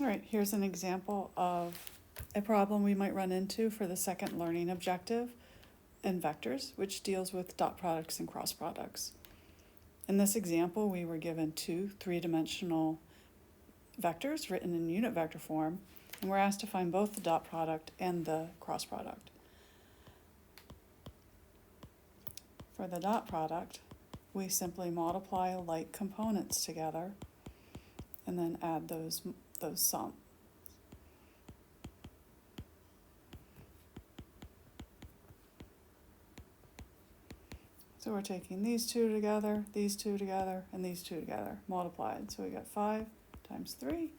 All right, here's an example of a problem we might run into for the second learning objective in vectors, which deals with dot products and cross products. In this example, we were given two three-dimensional vectors written in unit vector form, and we're asked to find both the dot product and the cross product. For the dot product, we simply multiply like components together and then add those sum. So we're taking these two together, and these two together, multiplied. So we got 5 times 3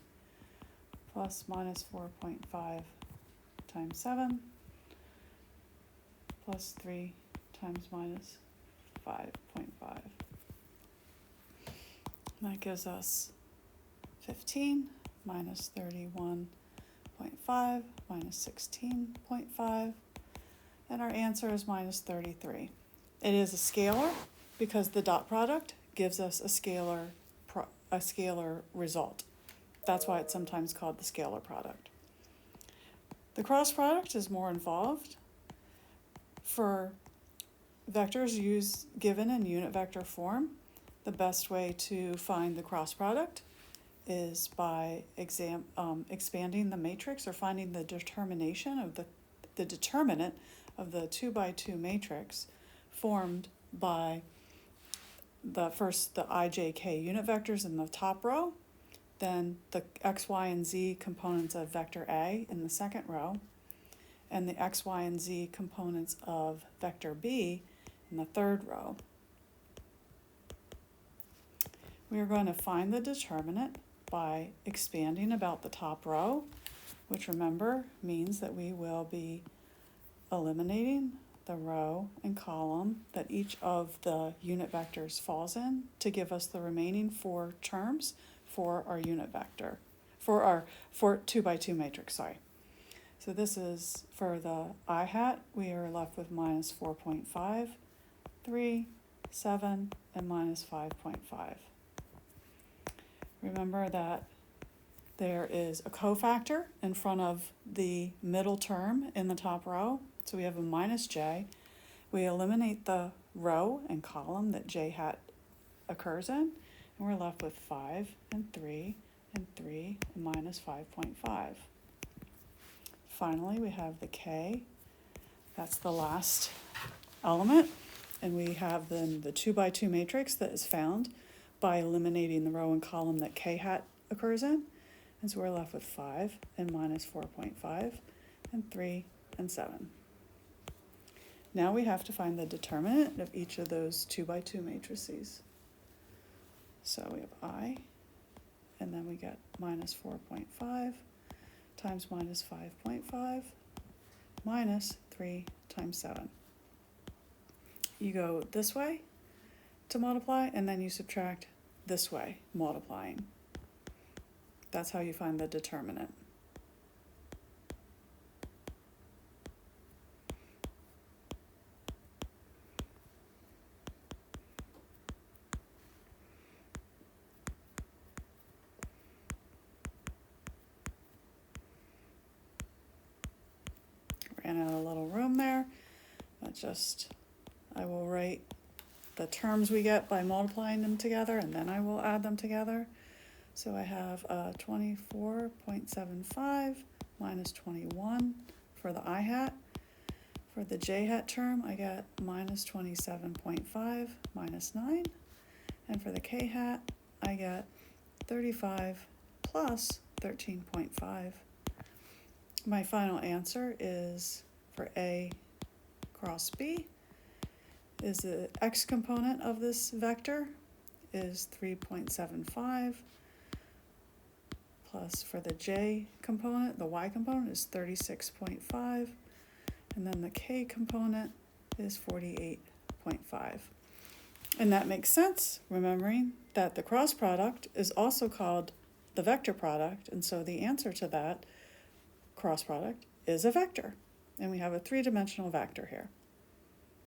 plus minus 4.5 times 7 plus 3 times minus 5.5. That gives us 15 minus 31.5 minus 16.5, and our answer is minus 33. It is a scalar because the dot product gives us a scalar result. That's why it's sometimes called the scalar product. The cross product is more involved. For vectors given in unit vector form, the best way to find the cross product is by expanding the matrix or finding the determination of the determinant of the 2 by 2 matrix formed by the ijk unit vectors in the top row, then the x, y, and z components of vector A in the second row, and the x, y, and z components of vector B in the third row. We are going to find the determinant by expanding about the top row, which remember means that we will be eliminating the row and column that each of the unit vectors falls in to give us the remaining 4 terms for our unit vector, for 2 by 2 matrix, sorry. So this is for the I hat, we are left with minus 4.5, 3, 7, and minus 5.5. Remember that there is a cofactor in front of the middle term in the top row. So we have a minus j. We eliminate the row and column that j hat occurs in, and we're left with 5 and 3 and 3 and minus 5.5. Finally, we have the k. That's the last element, and we have then the 2 by 2 matrix that is found by eliminating the row and column that k hat occurs in, and so we're left with 5 and minus 4.5 and 3 and 7. Now we have to find the determinant of each of those 2 by 2 matrices. So we have I, and then we get minus 4.5 times minus 5.5 minus 3 times 7. You go this way to multiply, and then you subtract this way, multiplying. That's how you find the determinant. Ran out of a little room there, but I will write the terms we get by multiplying them together, and then I will add them together. So I have 24.75 minus 21 for the I hat. For the j hat term, I get minus 27.5 minus 9. And for the k hat, I get 35 plus 13.5. My final answer is for A cross B is the x component of this vector is 3.75 plus for the j component, the y component is 36.5, and then the k component is 48.5. And that makes sense, remembering that the cross product is also called the vector product, and so the answer to that cross product is a vector. And we have a 3-dimensional vector here.